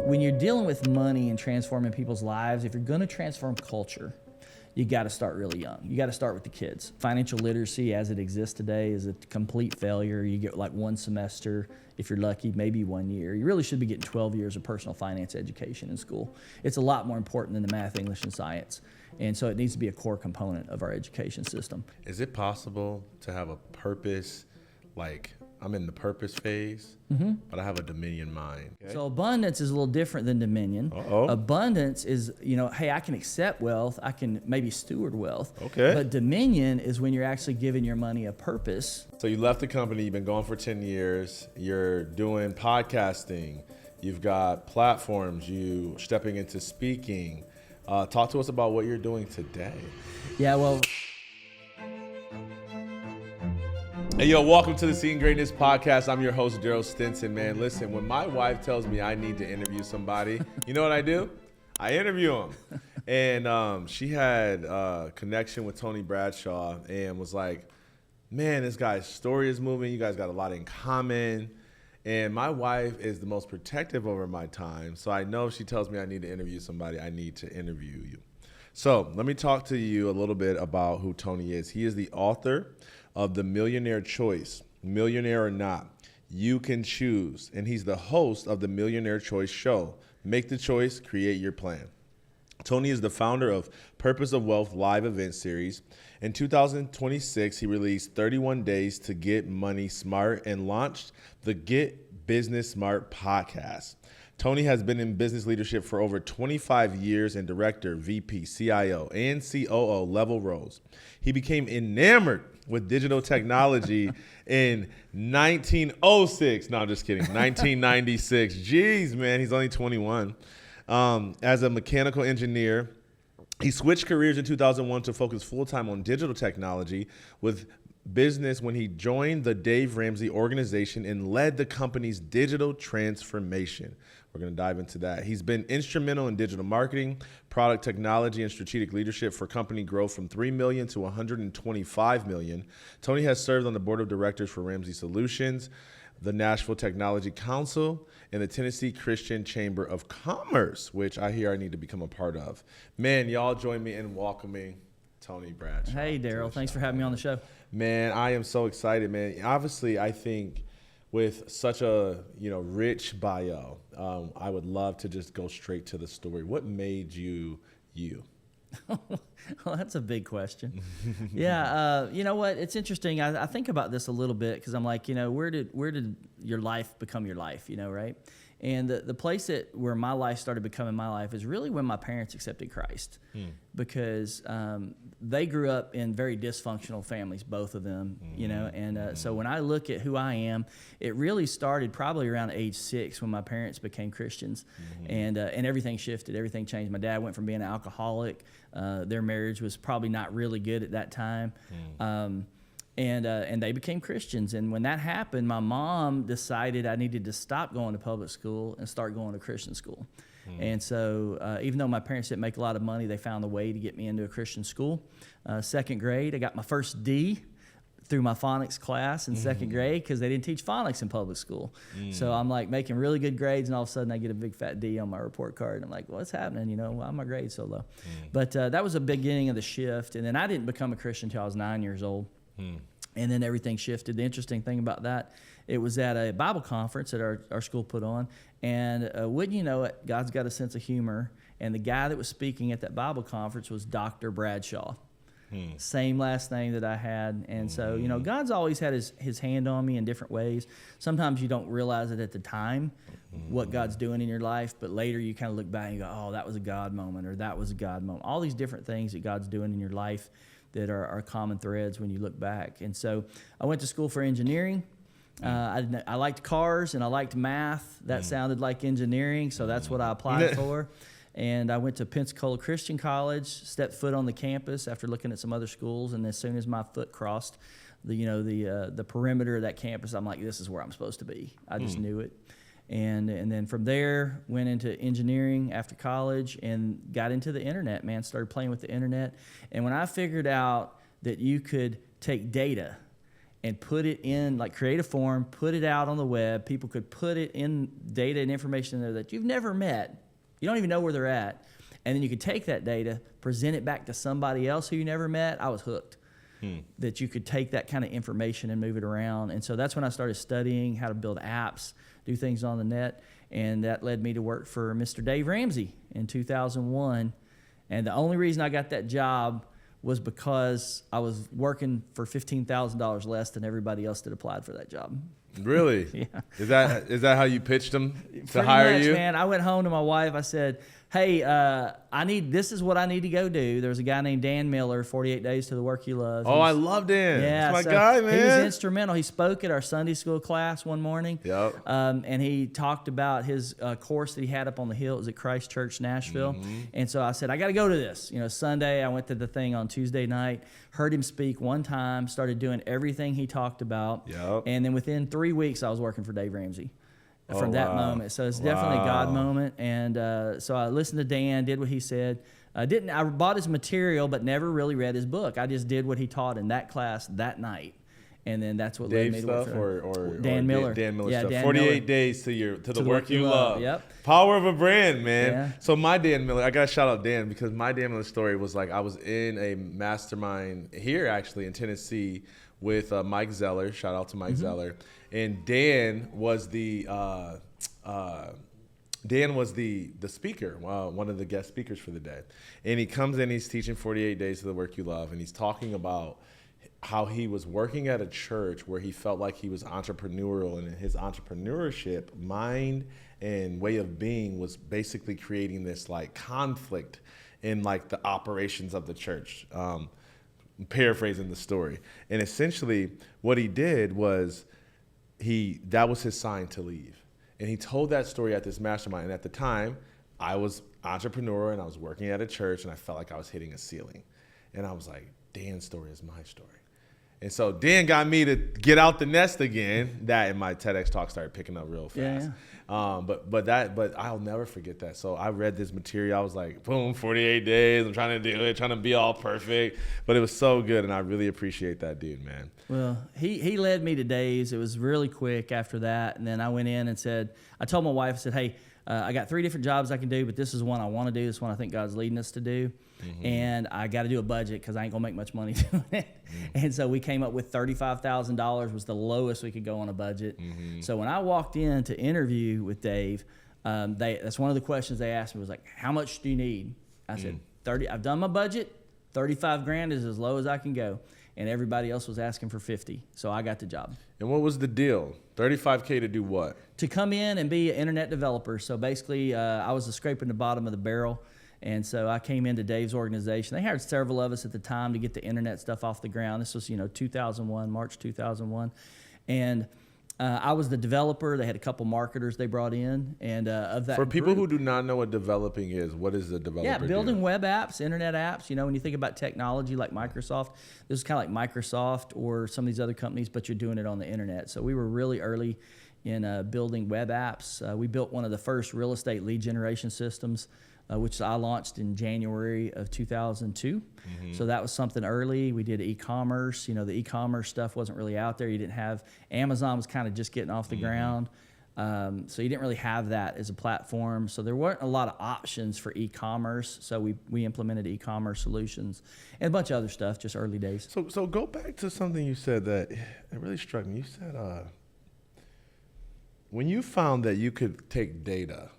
when you're dealing with money and transforming people's lives, if you're going to transform culture, you got to start really young. You got to start with the kids. Financial literacy as it exists today is a complete failure. You get like one semester, if you're lucky, maybe 1 year. You really should be getting 12 years of personal finance education in school. It's a lot more important than the math, English, and science. And so it needs to be a core component of our education system. Is it possible to have a purpose, like I'm in the purpose phase, but I have a dominion mind? Okay. So abundance is a little different than dominion. Abundance is, hey, I can accept wealth. I can maybe steward wealth. Okay. But dominion is when you're actually giving your money a purpose. So you left the company, you've been going for 10 years, you're doing podcasting, you've got platforms, you stepping into speaking. Talk to us about what you're doing today. Yeah, well... Hey, yo, welcome to the Seeing Greatness Podcast. I'm your host, Darryll Stinson, man. Listen, when my wife tells me I need to interview somebody, you know what I do? I interview them. And she had a connection with Tony Bradshaw and was like, man, this guy's story is moving. You guys got a lot in common. And my wife is the most protective over my time. So I know if she tells me I need to interview somebody, I need to interview you. So let me talk to you a little bit about who Tony is. He is the author of The Millionaire Choice, Millionaire or Not, You Can Choose. And he's the host of the Millionaire Choice Show. Make the choice, create your plan. Tony is the founder of Purpose of Wealth live event series. In 2026, he released 31 Days to Get Money Smart and launched the Get Business Smart podcast. Tony has been in business leadership for over 25 years in director, VP, CIO, and COO level roles. He became enamored with digital technology in 1906. No, I'm just kidding. 1996. Jeez, man, he's only 21. As a mechanical engineer, he switched careers in 2001 to focus full-time on digital technology with business when he joined the Dave Ramsey organization and led the company's digital transformation. We're going to dive into that. He's been instrumental in digital marketing, product technology, and strategic leadership for company growth from 3 million to 125 million. Tony has served on the board of directors for Ramsey Solutions, the Nashville Technology Council, and the Tennessee Christian Chamber of Commerce, which I hear I need to become a part of. Man, y'all join me in welcoming Tony Bradshaw. Hey, Darryll. Thanks for having me on the show. Man, I am so excited, man. Obviously, I think with such a rich bio, I would love to just go straight to the story. What made you you? Well, that's a big question. Yeah, you know what? It's interesting. I think about this a little bit because I'm like, where did your life become your life? Right? And the place where my life started becoming my life is really when my parents accepted Christ, because they grew up in very dysfunctional families, both of them, and so when I look at who I am, it really started probably around age 6 when my parents became Christians, and everything shifted, everything changed. My dad went from being an alcoholic, their marriage was probably not really good at that time, and they became Christians. And when that happened, my mom decided I needed to stop going to public school and start going to Christian school. And so even though my parents didn't make a lot of money, they found a way to get me into a Christian school. Second grade, I got my first D through my phonics class in second grade because they didn't teach phonics in public school. So I'm like making really good grades, and all of a sudden I get a big fat D on my report card. I'm like, what's happening? Why are my grades so low? But that was the beginning of the shift. And then I didn't become a Christian until I was 9 years old. And then everything shifted. The interesting thing about that, it was at a Bible conference that our school put on. And wouldn't you know it, God's got a sense of humor. And the guy that was speaking at that Bible conference was Dr. Bradshaw. Same last name that I had. And so, God's always had his hand on me in different ways. Sometimes you don't realize it at the time, what God's doing in your life. But later you kind of look back and you go, oh, that was a God moment, or that was a God moment. All these different things that God's doing in your life that are common threads when you look back. And so I went to school for engineering. I liked cars and I liked math. That sounded like engineering, so that's what I applied for. And I went to Pensacola Christian College, stepped foot on the campus after looking at some other schools, and as soon as my foot crossed the perimeter of that campus, I'm like, this is where I'm supposed to be. I just knew it. And then from there, went into engineering after college and got into the internet, man, started playing with the internet. And when I figured out that you could take data and put it in, like create a form, put it out on the web. People could put it in data and information in there that you've never met. You don't even know where they're at. And then you could take that data, present it back to somebody else who you never met. I was hooked. That you could take that kind of information and move it around. And so that's when I started studying how to build apps, do things on the net. And that led me to work for Mr. Dave Ramsey in 2001. And the only reason I got that job was because I was working for $15,000 less than everybody else that applied for that job. Really? Yeah. Is that how you pitched them to Pretty hire much, you? Man, I went home to my wife. I said, hey, this is what I need to go do. There was a guy named Dan Miller, 48 Days to the Work You Love. Oh, I love Dan. Yeah, That's my so guy, man. He was instrumental. He spoke at our Sunday school class one morning. Yep. And he talked about his course that he had up on the hill. It was at Christ Church, Nashville. And so I said, I got to go to this. Sunday, I went to the thing on Tuesday night, heard him speak one time, started doing everything he talked about. Yep. And then within 3 weeks, I was working for Dave Ramsey. From that moment. So it's definitely a God moment. And so I listened to Dan, did what he said. I bought his material, but never really read his book. I just did what he taught in that class that night. And then that's what led me to work for or Dan Miller. Dan Miller Yeah, stuff. Dan 48 Miller. days to the work you love. Yep. Power of a brand, man. Yeah. So my Dan Miller, I got to shout out Dan because my Dan Miller story was like I was in a mastermind here actually in Tennessee with Mike Zeller. Shout out to Mike Zeller. And Dan was the speaker, one of the guest speakers for the day. And he comes in, he's teaching 48 Days to the Work You Love, and he's talking about how he was working at a church where he felt like he was entrepreneurial, and in his entrepreneurship mind and way of being was basically creating this like conflict in like the operations of the church. Paraphrasing the story. And essentially what he did was that was his sign to leave. And he told that story at this mastermind. And at the time, I was entrepreneur and I was working at a church and I felt like I was hitting a ceiling. And I was like, Dan's story is my story. And so Dan got me to get out the nest again. That and my TEDx talk started picking up real fast. Yeah. But I'll never forget that. So I read this material. I was like, boom, 48 days. I'm trying to do it, trying to be all perfect. But it was so good, and I really appreciate that dude, man. Well, he led me to Dave's. It was really quick after that. And then I went in and said, I told my wife, I said, hey, I got 3 different jobs I can do, but this is one I want to do. This one I think God's leading us to do. And I got to do a budget because I ain't going to make much money doing it. And so we came up with $35,000 was the lowest we could go on a budget. So when I walked in to interview with Dave, that's one of the questions they asked me was like, how much do you need? I said, 30. I've done my budget. 35 grand is as low as I can go. And everybody else was asking for 50. So I got the job. And what was the deal? $35K to do what? To come in and be an internet developer. So basically, I was scraping the bottom of the barrel. And so I came into Dave's organization. They hired several of us at the time to get the internet stuff off the ground. This was, 2001, March 2001. And I was the developer. They had a couple marketers they brought in. And of that For people group, who do not know what developing is, what is a developer? yeah, building do? web apps, internet apps. When you think about technology like Microsoft, this is kind of like Microsoft or some of these other companies, but you're doing it on the internet. So we were really early in building web apps. We built one of the first real estate lead generation systems, which I launched in January of 2002. So that was something early. We did e-commerce. The e-commerce stuff wasn't really out there. You didn't have, Amazon was kind of just getting off the ground. So you didn't really have that as a platform. So there weren't a lot of options for e-commerce. So we implemented e-commerce solutions and a bunch of other stuff, just early days. So go back to something you said that it really struck me. You said when you found that you could take data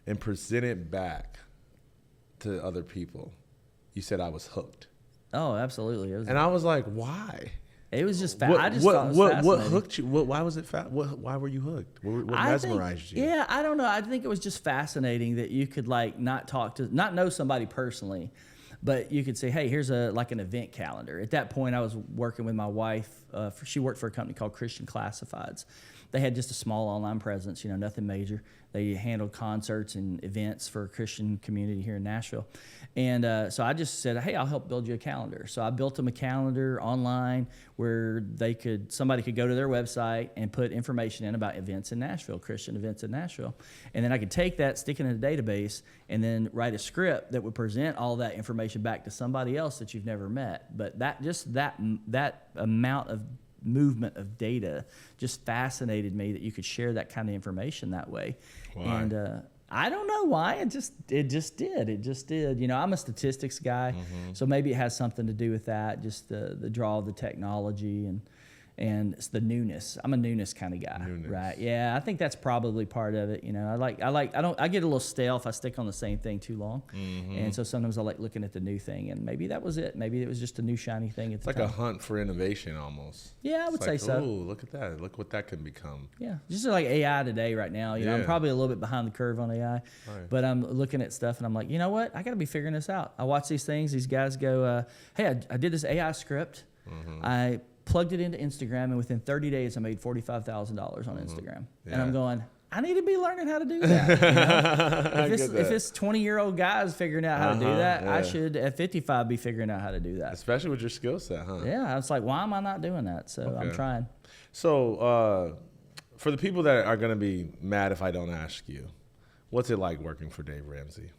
and present it back to other people, you said I was hooked. Oh, absolutely. And I was like, why? It was just I just thought it was fascinating. What hooked you? Why was it why were you hooked? What mesmerized you? Yeah, I don't know. I think it was just fascinating that you could not know somebody personally, but you could say, hey, here's an event calendar. At that point, I was working with my wife. She worked for a company called Christian Classifieds. They had just a small online presence, nothing major. They handled concerts and events for a Christian community here in Nashville. And so I just said, hey, I'll help build you a calendar. So I built them a calendar online where somebody could go to their website and put information in about events in Nashville, Christian events in Nashville. And then I could take that, stick it in a database, and then write a script that would present all that information back to somebody else that you've never met. But that amount of movement of data just fascinated me, that you could share that kind of information that way. Why? And I don't know why. It just did. You know, I'm a statistics guy, so maybe it has something to do with that. Just the draw of the technology and it's the newness. I'm a newness kind of guy, right? Yeah, I think that's probably part of it. You know, I get a little stale if I stick on the same thing too long, and so sometimes I like looking at the new thing. And maybe that was it. Maybe it was just a new shiny thing at the time. It's like a hunt for innovation almost. Yeah, I would say so. Ooh, look at that! Look what that can become. Yeah, just like AI today, right now. You know, I'm probably a little bit behind the curve on AI, but I'm looking at stuff and I'm like, you know what? I got to be figuring this out. I watch these things. These guys go, hey, I did this AI script. I plugged it into Instagram, and within 30 days, I made $45,000 on Instagram. Yeah. And I'm going, I need to be learning how to do that. You know? If it's 20-year-old guys figuring out how to do that, I should at 55 be figuring out how to do that. Especially with your skill set, huh? Yeah, I was like, why am I not doing that? So I'm trying. So for the people that are going to be mad if I don't ask you, what's it like working for Dave Ramsey?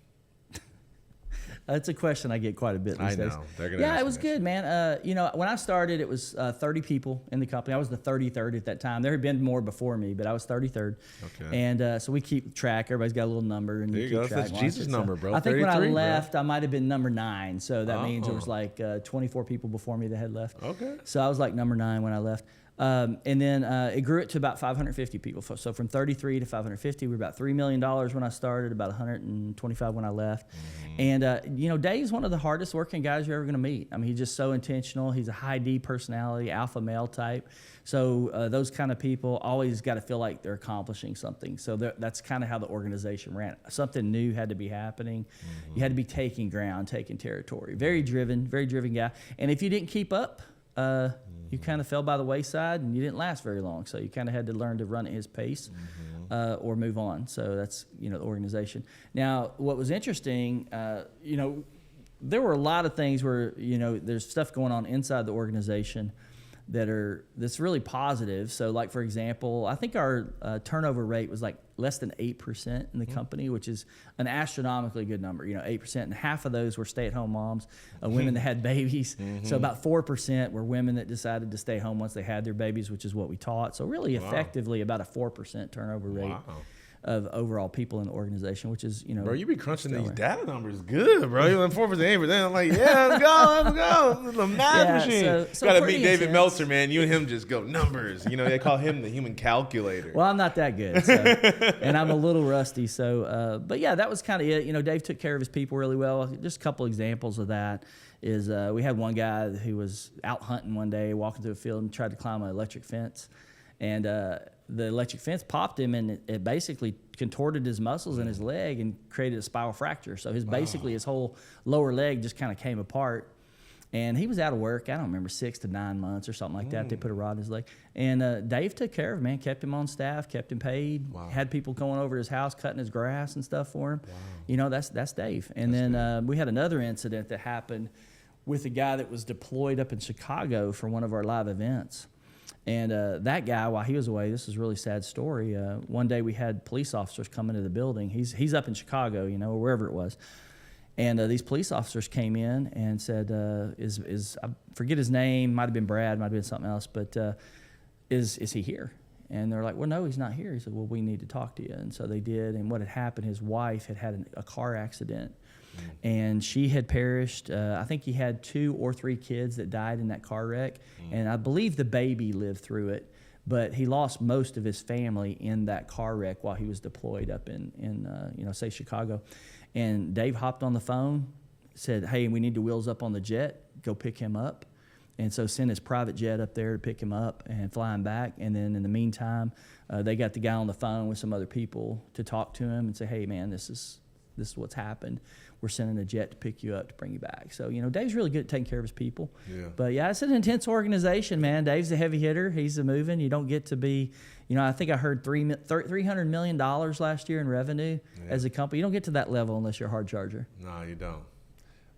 That's a question I get quite a bit these days. I know. They're gonna ask it was me good, man. You know, when I started, it was 30 people in the company. I was the 33rd at that time. There had been more before me, but I was 33rd. Okay. And so we keep track. Everybody's got a little number. And there you go. That's Jesus' number, bro. I think when I left, I might have been number 9. So that means there was like 24 people before me that had left. Okay. So I was like number 9 when I left. And then it grew it to about 550 people. So from 33 to 550, we were about $3 million when I started, about 125 when I left. And, you know, Dave's one of the hardest working guys you're ever going to meet. I mean, he's just so intentional. He's a high D personality, alpha male type. So those kind of people always got to feel like they're accomplishing something. So that's kind of how the organization ran. Something new had to be happening. You had to be taking ground, taking territory. Very driven guy. And if you didn't keep up, you kind of fell by the wayside and you didn't last very long. So you kind of had to learn to run at his pace or move on. So that's, you know, the organization. Now, what was interesting, you know, there were a lot of things where, you know, there's stuff going on inside the organization that's really positive. So like, for example, I think our turnover rate was like less than 8% in the company, which is an astronomically good number, you know, 8%. And half of those were stay-at-home moms, women that had babies. So about 4% were women that decided to stay home once they had their babies, which is what we taught. So really effectively about a 4% turnover rate. Of overall people in the organization, which is, you know, bro, you be crunching these data numbers good, bro. You went 4%, 8%. I'm like, yeah, let's go. The math machine. So gotta meet David Meltzer, man. You and him just go numbers. You know, they call him the human calculator. Well, I'm not that good, so, and I'm a little rusty. So, but yeah, that was kind of it. You know, Dave took care of his people really well. Just a couple examples of that is we had one guy who was out hunting one day, walking through a field and tried to climb an electric fence, and the electric fence popped him, and it basically contorted his muscles in his leg and created a spiral fracture. So basically his whole lower leg just kind of came apart. And he was out of work, I don't remember, 6 to 9 months or something like that. They put a rod in his leg. And Dave took care of him, man, kept him on staff, kept him paid, had people going over to his house, cutting his grass and stuff for him. You know, that's Dave. And then we had another incident that happened with a guy that was deployed up in Chicago for one of our live events. And that guy, while he was away, this is a really sad story. One day we had police officers come into the building. He's up in Chicago, you know, or wherever it was. And these police officers came in and said, I forget his name, might have been Brad, might have been something else, but is he here? And they're like, well, no, he's not here. He said, well, we need to talk to you. And so they did. And what had happened, his wife had a car accident. And she had perished. I think he had 2 or 3 kids that died in that car wreck. And I believe the baby lived through it. But he lost most of his family in that car wreck while he was deployed up in you know, say Chicago. And Dave hopped on the phone, said, hey, we need to wheels up on the jet, go pick him up. And so sent his private jet up there to pick him up and fly him back. And then in the meantime, they got the guy on the phone with some other people to talk to him and say, hey, man, this is what's happened. We're sending a jet to pick you up to bring you back. So, you know, Dave's really good at taking care of his people. Yeah. But, yeah, it's an intense organization, man. Dave's a heavy hitter. He's a moving. You don't get to be, you know, I think I heard $300 million last year in revenue as a company. You don't get to that level unless you're a hard charger. No, you don't.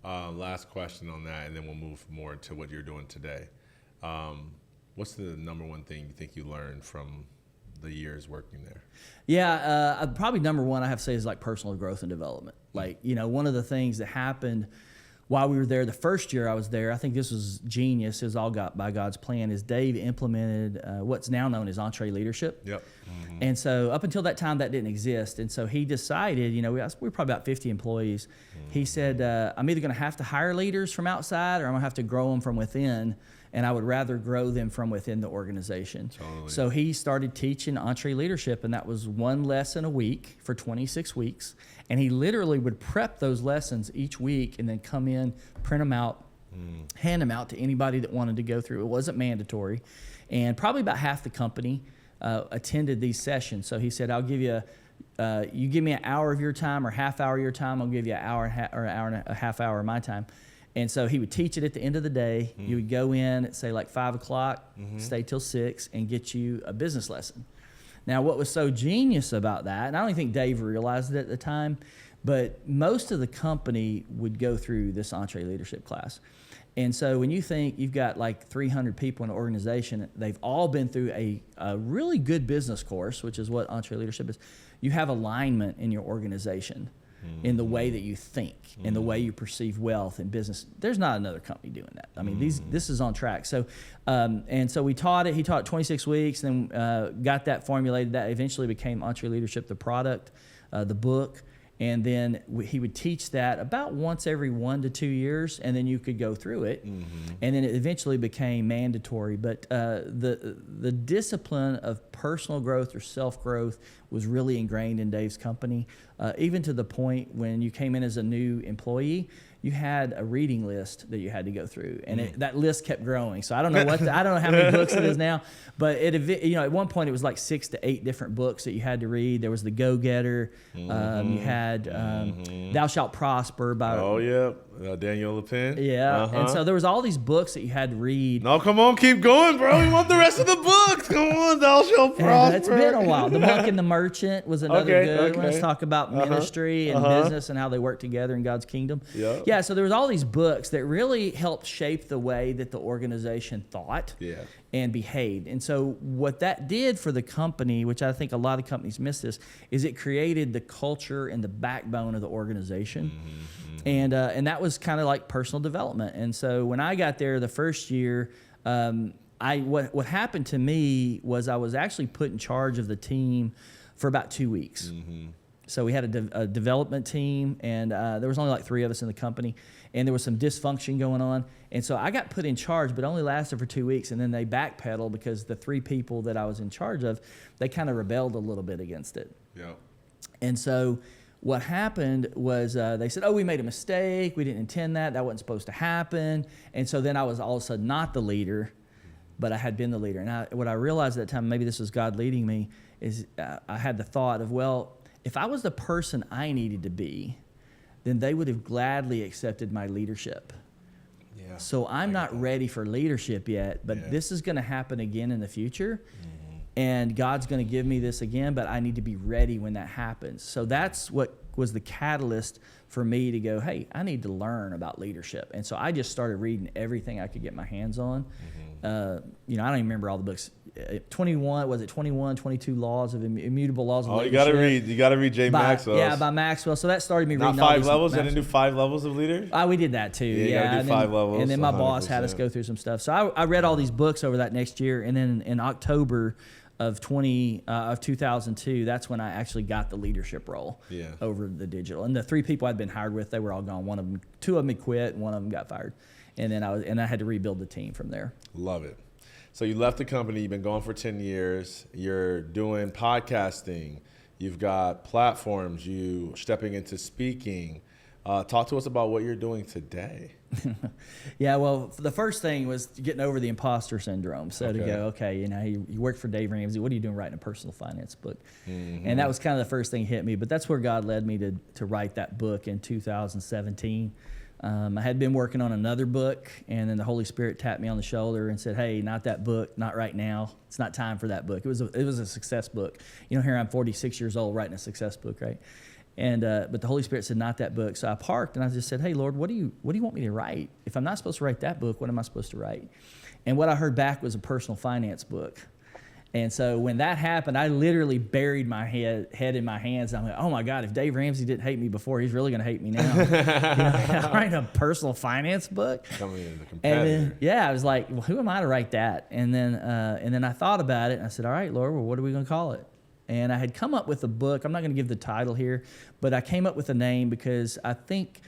Last question on that, and then we'll move more to what you're doing today. What's the number one thing you think you learned from the years working there? Yeah, probably number one I have to say is like personal growth and development. Like, you know, one of the things that happened while we were there, the first year I was there, I think this was genius. It was all got by God's plan. Is Dave implemented what's now known as EntreLeadership. Yep. And so up until that time, that didn't exist. And so he decided, we were probably about 50 employees. He said, I'm either going to have to hire leaders from outside or I'm going to have to grow them from within. And I would rather grow them from within the organization. Totally. So he started teaching EntreLeadership, and that was one lesson a week for 26 weeks. And he literally would prep those lessons each week and then come in, print them out, hand them out to anybody that wanted to go through. It wasn't mandatory. And probably about half the company attended these sessions. So he said, I'll give you, you give me an hour of your time or half hour of your time, I'll give you an hour and a half hour of my time. And so he would teach it at the end of the day. You would go in at, say, like 5 o'clock, stay till 6, and get you a business lesson. Now, what was so genius about that, and I don't think Dave realized it at the time, but most of the company would go through this EntreLeadership class. And so when you think you've got like 300 people in an organization, they've all been through a really good business course, which is what EntreLeadership is. You have alignment in your organization. In the way that you think, in the way you perceive wealth and business. There's not another company doing that. I mean, this is on track. So, and so we taught it. He taught 26 weeks, then got that formulated. That eventually became EntreLeadership, the product, the book. And then he would teach that about once every 1 to 2 years, and then you could go through it. And then it eventually became mandatory. But the discipline of personal growth or self-growth was really ingrained in Dave's company, even to the point when you came in as a new employee, you had a reading list that you had to go through, and that list kept growing. So I don't know I don't know how many books it is now, but at one point it was like 6 to 8 different books that you had to read. There was The Go-Getter. You had Thou Shalt Prosper by Daniel LePen. Yeah, and so there was all these books that you had to read. No, come on, keep going, bro. We want the rest of the books. Come on, Thou Shalt Prosper. It's been a while. The Monk and the Merchant was another good one. Let's talk about ministry and business and how they work together in God's kingdom. Yeah, so there was all these books that really helped shape the way that the organization thought and behaved. And so what that did for the company, which I think a lot of companies miss this, is it created the culture and the backbone of the organization. And that was kind of like personal development. And so when I got there the first year, what happened to me was I was actually put in charge of the team for about 2 weeks. So we had a development team, and there was only like 3 of us in the company, and there was some dysfunction going on. And so I got put in charge, but only lasted for 2 weeks, and then they backpedaled because the 3 people that I was in charge of, they kind of rebelled a little bit against it. And so what happened was they said, we made a mistake. We didn't intend that. That wasn't supposed to happen. And so then I was all of a sudden not the leader, but I had been the leader. And what I realized at that time, maybe this was God leading me, is I had the thought of, if I was the person I needed to be, then they would have gladly accepted my leadership. So I'm not ready for leadership yet, but this is going to happen again in the future. And God's going to give me this again, but I need to be ready when that happens. So that's what was the catalyst for me to go, hey, I need to learn about leadership. And so I just started reading everything I could get my hands on. I don't even remember all the books. 22 laws of immutable laws of leadership. You got to read J. Maxwell. Yeah, by Maxwell. So that started me reading Not 5 levels? They didn't do 5 levels of leaders? We did that too. You got to do 5 levels. And then my boss had us go through some stuff. So I read all these books over that next year. And then in October of 2002, that's when I actually got the leadership role over the digital. And the 3 people I'd been hired with, they were all gone. 2 of them had quit, and 1 of them got fired. And then I had to rebuild the team from there. Love it. So you left the company. You've been going for 10 years. You're doing podcasting. You've got platforms. You stepping into speaking. Talk to us about what you're doing today. Well, the first thing was getting over the imposter syndrome. So to go, you worked for Dave Ramsey. What are you doing writing a personal finance book? And that was kind of the first thing hit me. But that's where God led me to write that book in 2017. I had been working on another book, and then the Holy Spirit tapped me on the shoulder and said, hey, not that book, not right now. It's not time for that book. It was a success book. Here I'm 46 years old writing a success book, right? And but the Holy Spirit said, not that book. So I parked, and I just said, hey, Lord, what do you want me to write? If I'm not supposed to write that book, what am I supposed to write? And what I heard back was a personal finance book. And so when that happened, I literally buried my head in my hands. I'm like, oh my God, if Dave Ramsey didn't hate me before, he's really going to hate me now. I'm writing a personal finance book. Coming in the competitor. And then, I was like, well, who am I to write that? And then I thought about it, and I said, all right, Lord, well, what are we going to call it? And I had come up with a book. I'm not going to give the title here, but I came up with a name because I think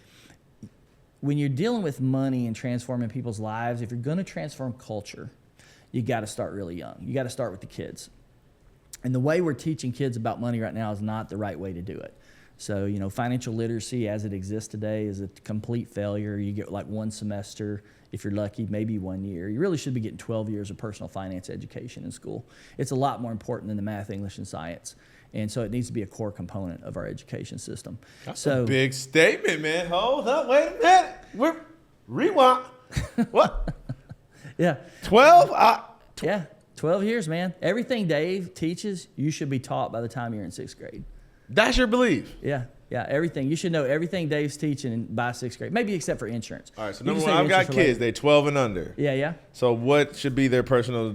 when you're dealing with money and transforming people's lives, if you're going to transform culture, you got to start really young. You got to start with the kids. And the way we're teaching kids about money right now is not the right way to do it. So, financial literacy as it exists today is a complete failure. You get like one semester, if you're lucky, maybe 1 year. You really should be getting 12 years of personal finance education in school. It's a lot more important than the math, English, and science. And so it needs to be a core component of our education system. That's a big statement, man. Hold up, wait a minute. Rewind. What? Yeah. 12? Yeah, 12 years, man. Everything Dave teaches, you should be taught by the time you're in 6th grade. That's your belief? Yeah, everything. You should know everything Dave's teaching by 6th grade, maybe except for insurance. All right, so number one, I've got kids. They're 12 and under. Yeah. So what should be their personal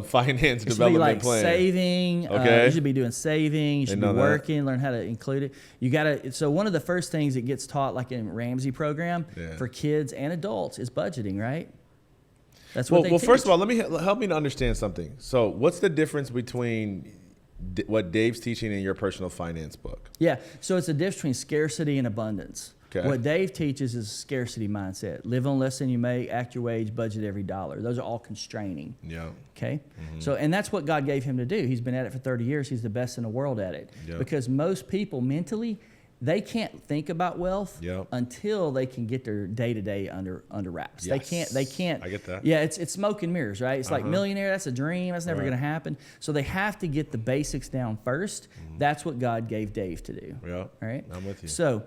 finance development plan? Saving. Okay. You should be doing saving. You should be working, learn how to include it. You got to. So one of the first things that gets taught, like in Ramsey program, for kids and adults, is budgeting, right? That's what they teach. First of all, help me to understand something. So what's the difference between what Dave's teaching in your personal finance book? Yeah, so it's a difference between scarcity and abundance. Okay. What Dave teaches is a scarcity mindset. Live on less than you make, act your wage, budget every dollar. Those are all constraining. Yeah. Okay? Mm-hmm. So, and that's what God gave him to do. He's been at it for 30 years. He's the best in the world at it. Yep. Because most people mentally, they can't think about wealth until they can get their day-to-day under wraps. Yes. They can't. I get that. Yeah, it's smoke and mirrors, right? It's like millionaire, that's a dream. That's never going to happen. So they have to get the basics down first. Mm-hmm. That's what God gave Dave to do. Yeah. All right? I'm with you. So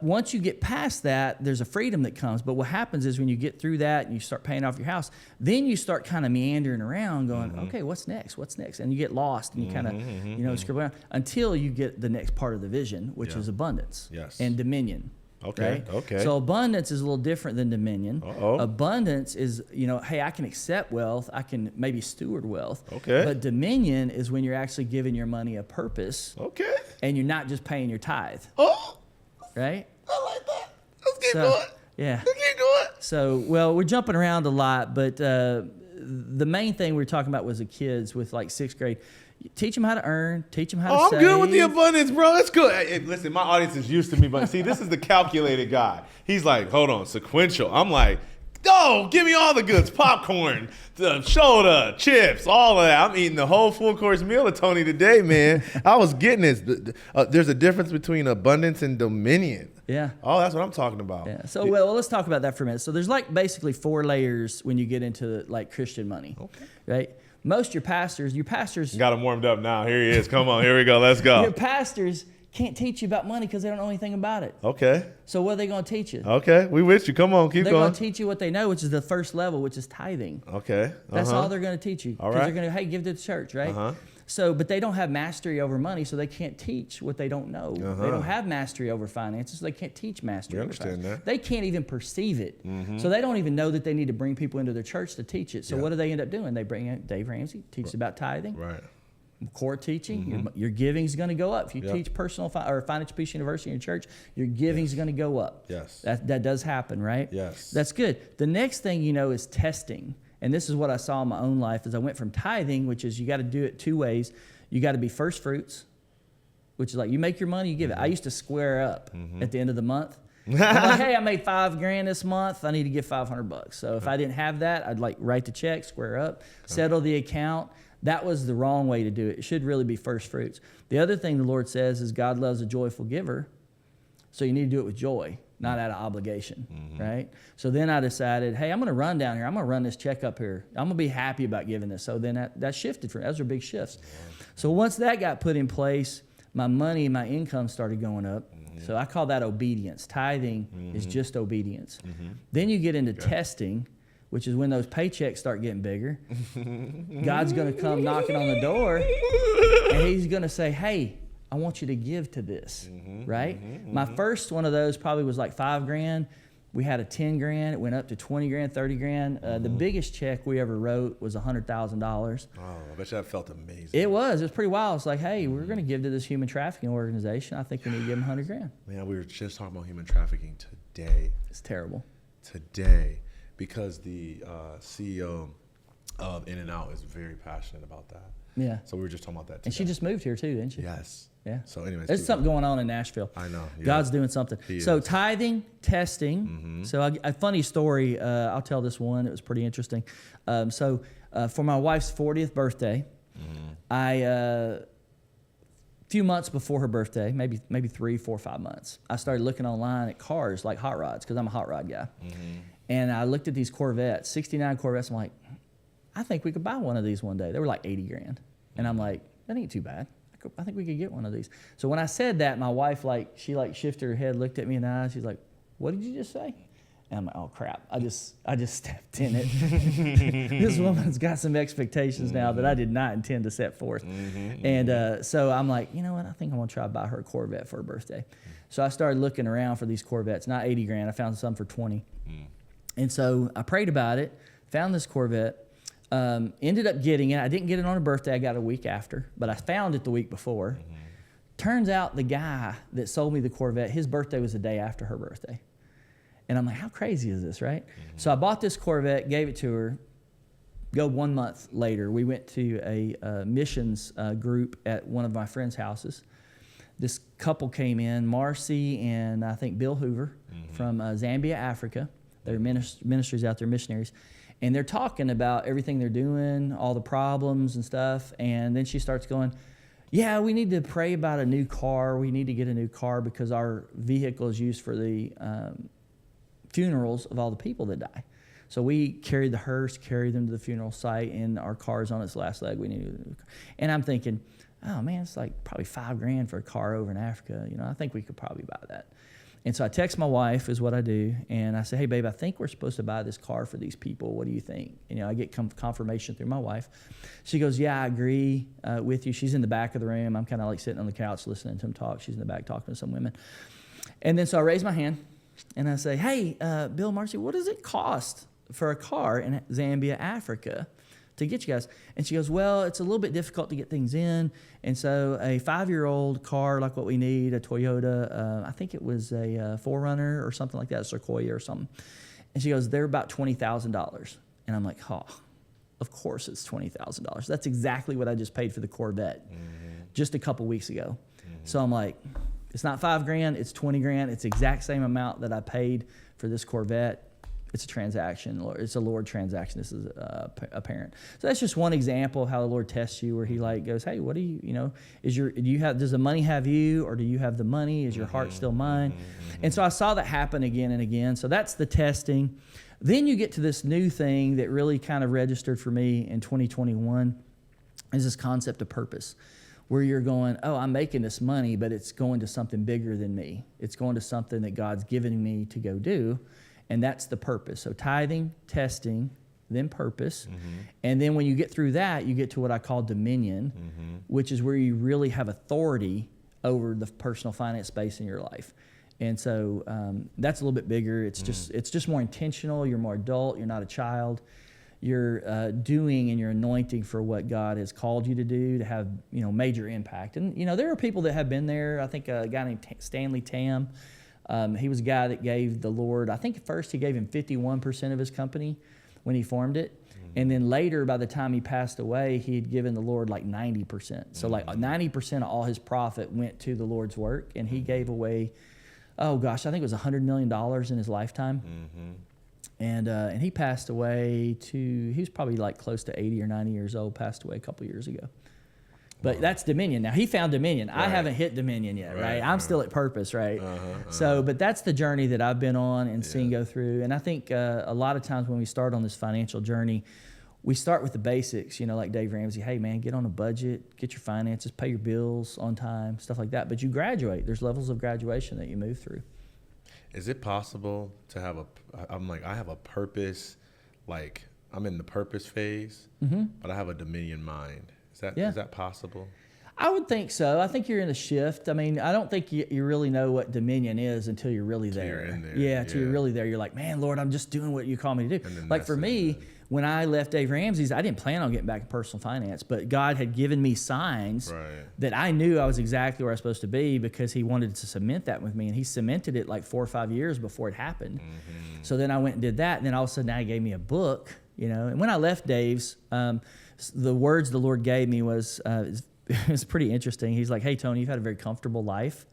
once you get past that, there's a freedom that comes. But what happens is when you get through that and you start paying off your house, then you start kind of meandering around going, okay, what's next? What's next? And you get lost and you kind of scribble around until you get the next part of the vision, which is abundance and dominion. Okay. Right? Okay. So abundance is a little different than dominion. Uh-oh. Abundance is, hey, I can accept wealth. I can maybe steward wealth. Okay. But dominion is when you're actually giving your money a purpose. Okay. And you're not just paying your tithe. Oh. Right? I like that. Let's keep going. Yeah. Let's keep going. So, well, we're jumping around a lot, but the main thing we were talking about was the kids with like 6th grade. Teach them how to earn. Teach them how to save. I'm good with the abundance, bro. That's good. Hey, listen, my audience is used to me, but see, this is the calculated guy. He's like, hold on, sequential. I'm like, oh, give me all the goods. Popcorn, the shoulder, chips, all of that. I'm eating the whole full course meal of Tony today, man. I was getting this. There's a difference between abundance and dominion. Yeah. Oh, that's what I'm talking about. Yeah. So, well, let's talk about that for a minute. So there's like basically 4 layers when you get into like Christian money. Okay. Right? Most your pastors. Got him warmed up now. Here he is. Come on. Here we go. Let's go. Your pastors can't teach you about money because they don't know anything about it. Okay. So what are they going to teach you? Okay. We with you. Come on. Keep They're going. going to teach you what they know, which is the first level, which is tithing. Okay. That's all they're going to teach you. All right. They're going to, hey, give to the church, right? So, but they don't have mastery over money, so they can't teach what they don't know. They don't have mastery over finances, so they can't teach mastery over finances. That. They can't even perceive it. So they don't even know that they need to bring people into their church to teach it. So what do they end up doing? They bring in Dave Ramsey, teaches about tithing. Right. Core teaching, your giving is going to go up. If you teach personal or Financial Peace University in your church, your giving is going to go up. Yes. That does happen, right? Yes. That's good. The next thing is testing. And this is what I saw in my own life as I went from tithing, which is you got to do it 2 ways. You got to be first fruits, which is like you make your money, you give it. I used to square up at the end of the month. I'm like, hey, I made $5,000 this month. I need to give $500. So if I didn't have that, I'd like write the check, square up, settle the account. That was the wrong way to do it. It should really be first fruits. The other thing the Lord says is God loves a joyful giver. So you need to do it with joy, not out of obligation, right? So then I decided, hey, I'm going to run down here. I'm going to run this check up here. I'm going to be happy about giving this. So then that shifted for me. Those are big shifts. So once that got put in place, my money and my income started going up. So I call that obedience. Tithing is just obedience. Then you get into testing, which is when those paychecks start getting bigger. God's going to come knocking on the door, and he's going to say, hey, I want you to give to this, right? My first one of those probably was like $5,000. We had a 10 grand. It went up to 20 grand, 30 grand. The biggest check we ever wrote was $100,000. Oh, I bet you that felt amazing. It was pretty wild. It's like, hey, we're going to give to this human trafficking organization. I think we need to give them 100 grand. Man, we were just talking about human trafficking today. It's terrible. Today, because the CEO of In-N-Out is very passionate about that. Yeah. So we were just talking about that today. And she just moved here too, didn't she? Yes. Yeah. So anyways. There's something going on in Nashville. I know. Yeah. God's doing something. So tithing, testing. So a funny story, I'll tell this one. It was pretty interesting. For my wife's 40th birthday, a few months before her birthday, maybe 3, 4, 5 months, I started looking online at cars like hot rods because I'm a hot rod guy. And I looked at these Corvettes, 69 Corvettes. I'm like, I think we could buy one of these one day. They were like 80 grand. And I'm like, that ain't too bad. I think we could get one of these. So when I said that, my wife, she shifted her head, looked at me in the eyes. She's like, what did you just say? And I'm like, oh, crap. I just stepped in it. This woman's got some expectations now that I did not intend to set forth. And so I'm like, you know what? I think I'm going to try to buy her a Corvette for her birthday. So I started looking around for these Corvettes, not 80 grand. I found some for 20. And so I prayed about it, found this Corvette. Ended up getting it. I didn't get it on her birthday. I got it a week after, but I found it the week before. Turns out the guy that sold me the Corvette, his birthday was the day after her birthday. And I'm like, how crazy is this, right? So I bought this Corvette, gave it to her. Go 1 month later, we went to a missions group at one of my friends' houses. This couple came in, Marcy and I think Bill Hoover from Zambia, Africa. They're ministries out there, missionaries. And they're talking about everything they're doing, all the problems and stuff. And then she starts going, yeah, we need to pray about a new car. We need to get a new car because our vehicle is used for the funerals of all the people that die. So we carried the hearse, carried them to the funeral site, and our car's on its last leg. We need a new car. And I'm thinking, oh, man, it's like probably $5 grand for a car over in Africa. I think we could probably buy that. And so I text my wife, is what I do, and I say, hey, babe, I think we're supposed to buy this car for these people. What do you think? I get confirmation through my wife. She goes, yeah, I agree with you. She's in the back of the room. I'm kind of like sitting on the couch listening to them talk. She's in the back talking to some women. And then so I raise my hand, and I say, hey, Bill, Marcy, what does it cost for a car in Zambia, Africa, to get you guys? And she goes, well, it's a little bit difficult to get things in. And so a 5-year-old car like what we need, a Toyota, I think it was a 4Runner or something like that, a Sequoia or something. And she goes, they're about $20,000. And I'm like, oh, of course it's $20,000. That's exactly what I just paid for the Corvette just a couple weeks ago. So I'm like, it's not $5 grand, it's 20 grand. It's the exact same amount that I paid for this Corvette. It's a transaction. It's a Lord transaction. This is apparent. So that's just one example of how the Lord tests you, where He goes, hey, what do does the money have you, or do you have the money? Is your heart still mine? And so I saw that happen again and again. So that's the testing. Then you get to this new thing that really kind of registered for me in 2021, is this concept of purpose, where you're going, oh, I'm making this money, but it's going to something bigger than me. It's going to something that God's given me to go do. And that's the purpose. So tithing, testing, then purpose. And then when you get through that, you get to what I call dominion, which is where you really have authority over the personal finance space in your life. And so that's a little bit bigger. It's just more intentional. You're more adult. You're not a child. You're doing and you're anointing for what God has called you to do, to have major impact. And there are people that have been there. I think a guy named Stanley Tam. He was a guy that gave the Lord, I think at first he gave him 51% of his company when he formed it. And then later, by the time he passed away, he had given the Lord like 90%. So like 90% of all his profit went to the Lord's work. And he gave away, I think it was $100 million in his lifetime. And he passed away he was probably like close to 80 or 90 years old, passed away a couple years ago. But that's dominion. Now, he found dominion. Right. I haven't hit dominion yet, right? I'm still at purpose, right? So, but that's the journey that I've been on and seen go through. And I think a lot of times when we start on this financial journey, we start with the basics, like Dave Ramsey. Hey, man, get on a budget, get your finances, pay your bills on time, stuff like that. But you graduate. There's levels of graduation that you move through. Is it possible to have I have a purpose, like I'm in the purpose phase, but I have a dominion mind. Is that possible? I would think so. I think you're in a shift. I mean, I don't think you really know what dominion is until you're really there. You're in there. Yeah, until you're really there. You're like, man, Lord, I'm just doing what you call me to do. Like for me, it. when I left Dave Ramsey's, I didn't plan on getting back in personal finance, but God had given me signs that I knew I was exactly where I was supposed to be because he wanted to cement that with me. And he cemented it like 4 or 5 years before it happened. Mm-hmm. So then I went and did that. And then all of a sudden now he gave me a book, you know. And when I left Dave's, the words the Lord gave me was, it was pretty interesting. He's like, hey, Tony, you've had a very comfortable life.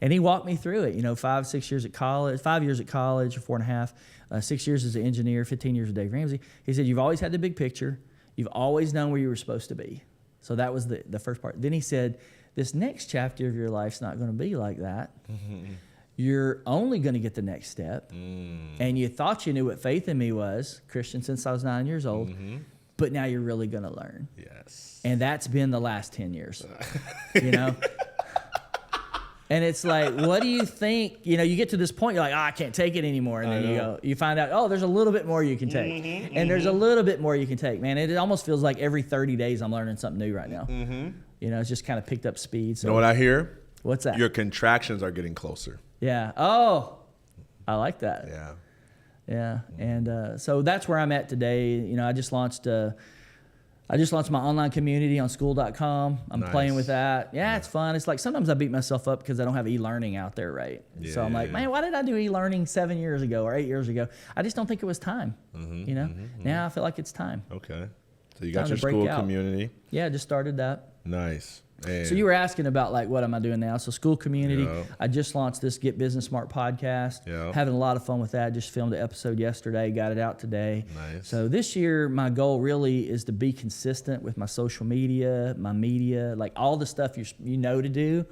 And he walked me through it, you know, 5 years at college, or 4.5, 6 years as an engineer, 15 years with Dave Ramsey. He said, you've always had the big picture. You've always known where you were supposed to be. So that was the first part. Then he said, this next chapter of your life's not going to be like that. You're only going to get the next step. And you thought you knew what faith in me was, Christian since I was 9 years old. But now you're really going to learn. Yes. And that's been the last 10 years, you know? And it's like, what do you think? You know, you get to this point, you're like, I can't take it anymore. And then you find out, there's a little bit more you can take. And there's a little bit more you can take. Man, it almost feels like every 30 days I'm learning something new right now. You know, it's just kind of picked up speed. So, you know what I hear? What's that? Your contractions are getting closer. Yeah. Oh, I like that. Yeah. Yeah, and so that's where I'm at today. You know, I just launched my online community on school.com. I'm playing with that. Yeah, it's fun. It's like sometimes I beat myself up because I don't have e-learning out there, right? Yeah, so I'm like, man, why did I do e-learning 7 years ago or 8 years ago? I just don't think it was time. You know, now I feel like it's time. Okay, so you got your school community. Yeah, I just started that. Nice. Man. So you were asking about like what am I doing now? So school community. I just launched this Get Business Smart podcast. Having a lot of fun with that. Just filmed an episode yesterday. Got it out today. Nice. So this year my goal really is to be consistent with my social media, my media, like all the stuff you know to do,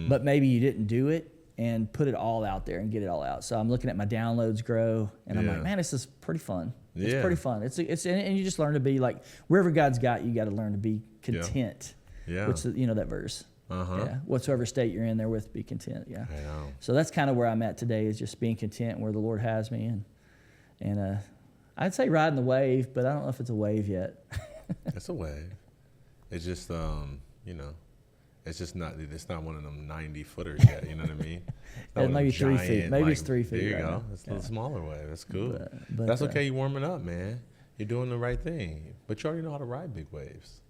but maybe you didn't do it, and put it all out there and get it all out. So I'm looking at my downloads grow, and I'm like, man, this is pretty fun. It's pretty fun. It's and you just learn to be like wherever God's got you, got to learn to be content. Yeah. Which, you know, that verse. Yeah. Whatsoever state you're in therewith, be content. Yeah. I know. So that's kind of where I'm at today, is just being content where the Lord has me. And I'd say riding the wave, but I don't know if it's a wave yet. It's a wave. It's just, you know, it's not one of them 90-footers yet. You know what I mean? Maybe 3 feet. Maybe it's 3 feet. There you go. It's a little smaller wave. That's cool. But that's okay. You're warming up, man. You're doing the right thing. But you already know how to ride big waves.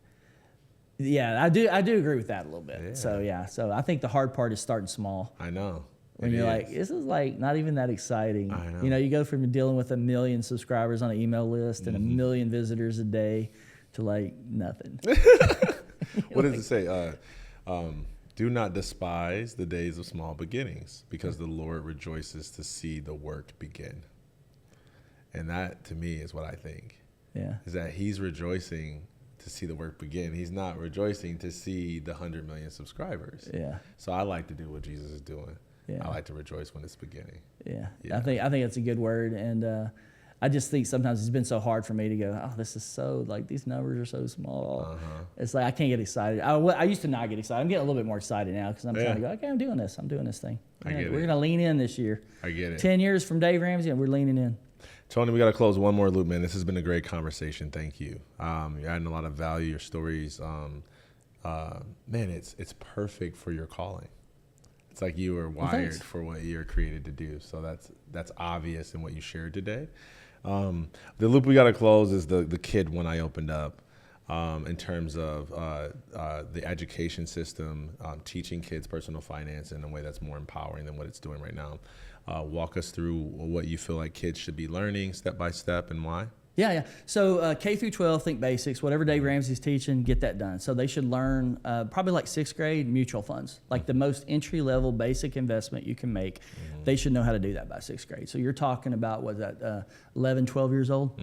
Yeah, I do agree with that a little bit. Yeah. So I think the hard part is starting small. I know. When you're like, this is like not even that exciting. I know. You know, you go from dealing with 1 million subscribers on an email list and 1 million visitors a day to like nothing. What does it say? Do not despise the days of small beginnings, because the Lord rejoices to see the work begin. And that, to me, is what I think. Yeah. Is that he's rejoicing to see the work begin. He's not rejoicing to see the 100 million subscribers. Yeah. So I like to do what Jesus is doing. Yeah. I like to rejoice when it's beginning. Yeah. I think it's a good word, and I just think sometimes it's been so hard for me to go, oh, this is so, like, these numbers are so small. It's like I can't get excited. I used to not get excited. I'm getting a little bit more excited now because I'm trying to go, okay, I'm doing this thing. We're going to lean in this year. I get it. 10 years from Dave Ramsey, and we're leaning in. Tony, we got to close one more loop, man. This has been a great conversation. Thank you. You're adding a lot of value. Your stories, man, it's perfect for your calling. It's like you were wired for what you're created to do. So that's obvious in what you shared today. The loop we got to close is the kid one I opened up in terms of the education system, teaching kids personal finance in a way that's more empowering than what it's doing right now. Walk us through what you feel like kids should be learning step by step and why. Yeah. So K through 12, think basics. Whatever Dave Ramsey's teaching, get that done. So they should learn probably like 6th grade mutual funds, like the most entry-level basic investment you can make. They should know how to do that by 6th grade. So you're talking about, 11, 12 years old?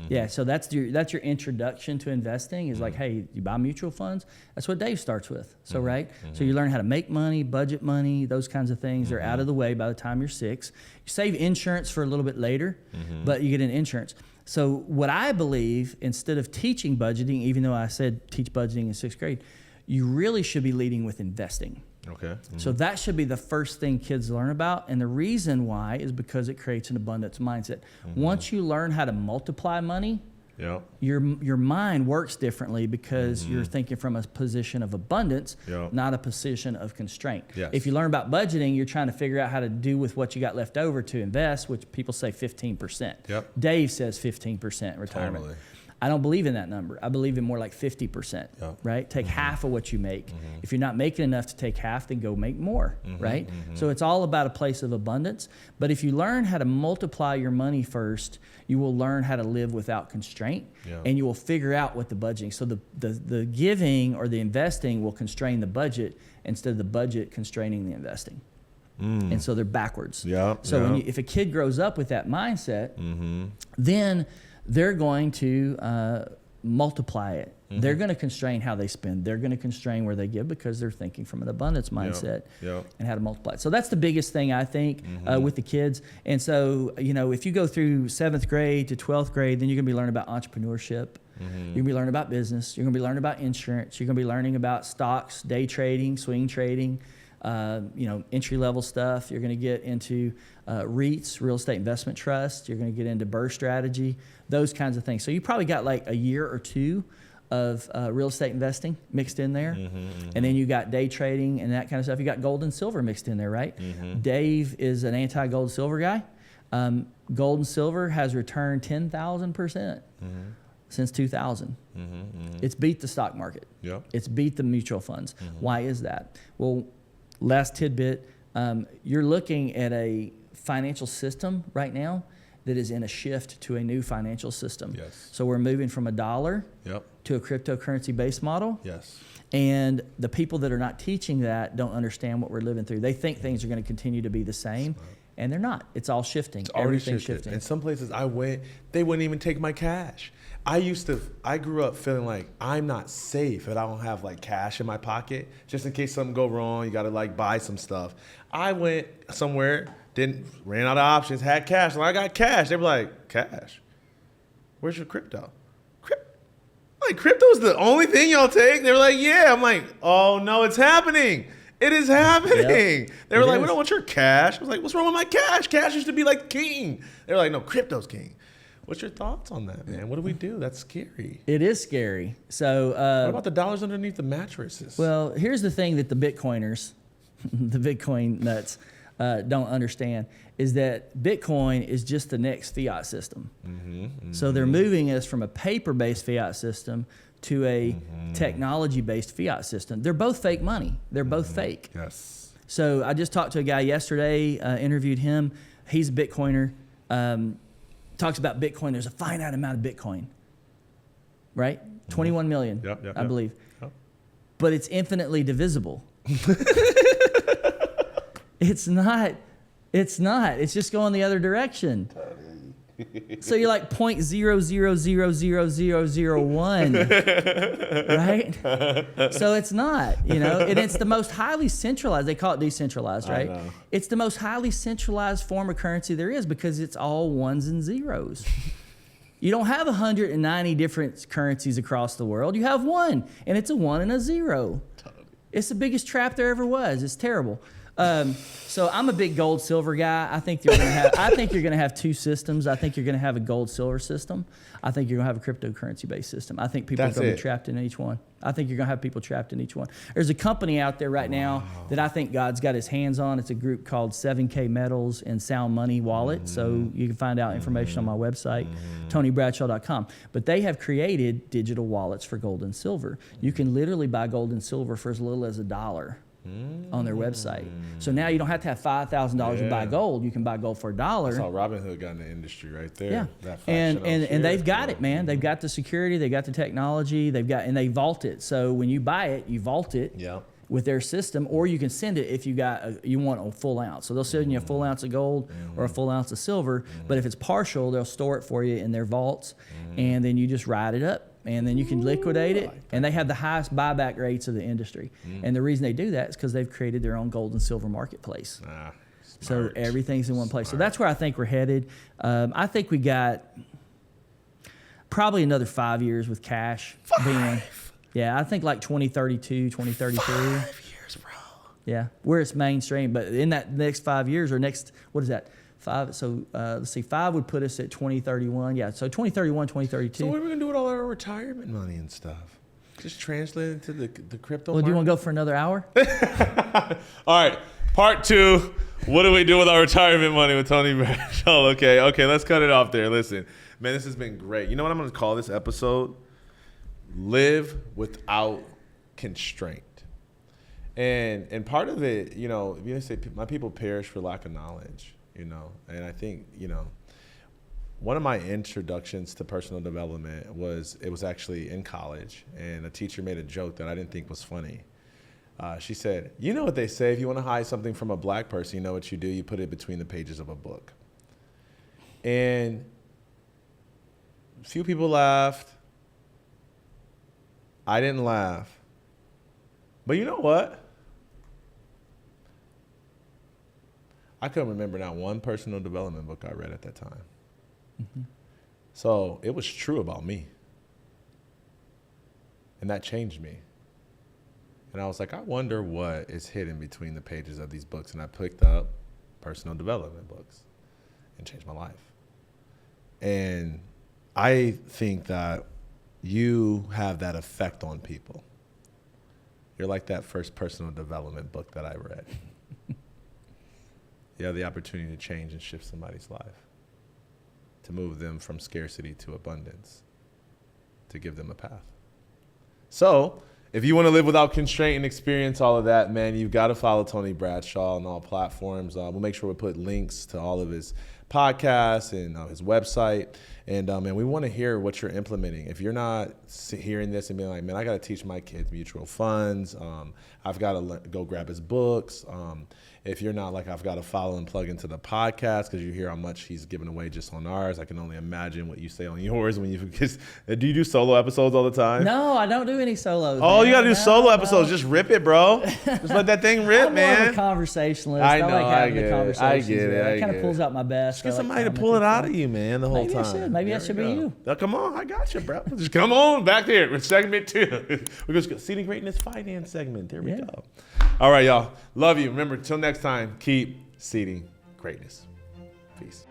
Yeah, so that's your introduction to investing is like, hey, you buy mutual funds? That's what Dave starts with. So, right? So you learn how to make money, budget money, those kinds of things are out of the way by the time you're 6. You save insurance for a little bit later, but you get an insurance. So what I believe, instead of teaching budgeting, even though I said teach budgeting in 6th grade, you really should be leading with investing. Okay. So that should be the first thing kids learn about. And the reason why is because it creates an abundance mindset. Once you learn how to multiply money, Yep. your mind works differently because you're thinking from a position of abundance, not a position of constraint. Yes. If you learn about budgeting, you're trying to figure out how to do with what you got left over to invest, which people say 15%. Yep. Dave says 15% retirement. Totally. I don't believe in that number. I believe in more like 50%, right? Take half of what you make. If you're not making enough to take half, then go make more, right? So it's all about a place of abundance. But if you learn how to multiply your money first, you will learn how to live without constraint, and you will figure out what the budgeting. So the giving or the investing will constrain the budget instead of the budget constraining the investing. And so they're backwards. So if a kid grows up with that mindset, then they're going to multiply it. They're going to constrain how they spend. They're going to constrain where they give because they're thinking from an abundance mindset and how to multiply it. So that's the biggest thing, I think, with the kids. And so, if you go through 7th grade to 12th grade, then you're going to be learning about entrepreneurship. You're going to be learning about business. You're going to be learning about insurance. You're going to be learning about stocks, day trading, swing trading, entry-level stuff. You're going to get into REITs, real estate investment trust. You're going to get into BRRRR strategy, those kinds of things. So you probably got like a year or two of real estate investing mixed in there. And then you got day trading and that kind of stuff. You got gold and silver mixed in there, right? Dave is an anti-gold and silver guy. Gold and silver has returned 10,000% since 2000. It's beat the stock market. It's beat the mutual funds. Why is that? Well, last tidbit, you're looking at a financial system right now that is in a shift to a new financial system. So we're moving from a dollar to a cryptocurrency-based model. And the people that are not teaching that don't understand what we're living through. They think things are going to continue to be the same, and they're not. It's all shifting. It's already Everything's shifted. shifting. In some places I went, they wouldn't even take my cash. I grew up feeling like I'm not safe if I don't have like cash in my pocket, just in case something go wrong. You got to like buy some stuff. I went somewhere, ran out of options, had cash. And I got cash. They were like, cash? Where's your crypto? Like, crypto's the only thing y'all take? They were like, yeah. I'm like, oh no, it's happening. It is happening. They were like, we don't want your cash. I was like, what's wrong with my cash? Cash used to be like king. They were like, no, crypto's king. What's your thoughts on that, man? What do we do? That's scary. It is scary. So what about the dollars underneath the mattresses? Well, here's the thing that the Bitcoiners, the Bitcoin nuts, don't understand is that Bitcoin is just the next fiat system. So they're moving us from a paper-based fiat system to a technology-based fiat system. They're both fake money. They're both fake. So I just talked to a guy yesterday, interviewed him. He's a Bitcoiner. Talks about Bitcoin. There's a finite amount of Bitcoin, right? 21 million, I believe. But it's infinitely divisible. It's not. It's just going the other direction. So you're like 0.0000001, right? So it's not, and it's the most highly centralized. They call it decentralized, right? It's the most highly centralized form of currency there is because it's all ones and zeros. You don't have 190 different currencies across the world. You have one, and it's a 1 and a 0. It's the biggest trap there ever was. It's terrible. So I'm a big gold silver guy. I think you're going to have two systems. I think you're going to have a gold silver system. I think you're going to have a cryptocurrency based system. I think people are going to be trapped in each one. I think you're going to have people trapped in each one. There's a company out there right now that I think God's got his hands on. It's a group called 7K Metals and Sound Money Wallet. So you can find out information on my website, TonyBradshaw.com. But they have created digital wallets for gold and silver. You can literally buy gold and silver for as little as $1 on their website. So now you don't have to have $5,000 to buy gold. You can buy gold for $1. That's how Robinhood got in the industry right there. And they've got it, man. They've got the security, they've got the technology, and they vault it. So when you buy it, you vault it with their system, or you can send it if you want a full ounce. So they'll send you a full ounce of gold or a full ounce of silver. But if it's partial, they'll store it for you in their vaults, and then you just ride it up. And then you can liquidate it, and they have the highest buyback rates of the industry. And the reason they do that is because they've created their own gold and silver marketplace. So everything's in one place. So that's where I think we're headed. I think we got probably another 5 years with cash. I think like 2032, 2033. 5 years, bro. Yeah, where it's mainstream. But in that next 5 years or next, what is that, 5. So let's see, 5 would put us at 2031. Yeah, so 2031, 2032. So what are we going to do with all our retirement money and stuff? Just translate it to the crypto Well, do you want market? to go for another hour? All right, part 2. What do we do with our retirement money with Tony Bradshaw? Okay, let's cut it off there. Listen, man, this has been great. You know what I'm going to call this episode? Live without constraint. And part of it, you know, if you say my people perish for lack of knowledge, you know, and I think, you know, one of my introductions to personal development was actually in college, and a teacher made a joke that I didn't think was funny. She said, you know what they say, if you want to hide something from a black person, you know what you do? You put it between the pages of a book. And a few people laughed. I didn't laugh. But you know what? I couldn't remember not one personal development book I read at that time. Mm-hmm. So it was true about me. And that changed me. And I was like, I wonder what is hidden between the pages of these books. And I picked up personal development books and changed my life. And I think that you have that effect on people. You're like that first personal development book that I read. You have the opportunity to change and shift somebody's life, to move them from scarcity to abundance, to give them a path. So if you want to live without constraint and experience all of that, man, you've got to follow Tony Bradshaw on all platforms. We'll make sure we put links to all of his podcasts and his website. And we want to hear what you're implementing. If you're not hearing this and being like, man, I got to teach my kids mutual funds. I've got to go grab his books. If you're not like, I've got to follow and plug into the podcast because you hear how much he's giving away just on ours. I can only imagine what you say on yours when you do you do solo episodes all the time? No, I don't do any solos. Oh, man. you got to do solo episodes. Just rip it, bro. Just let that thing rip, I'm man. more of a conversationalist. I know, like I having get the it. conversations. I get it. It kind of pulls out my best. Just get somebody to pull it out of you, man, the whole Maybe time. I should. Maybe that should be you. Oh, come on, I got you, bro. Just come on back there. Segment 2. We're going to Seeding Greatness Finance segment. There we go. All right, y'all. Love you. Remember, till next time, keep seeding greatness. Peace.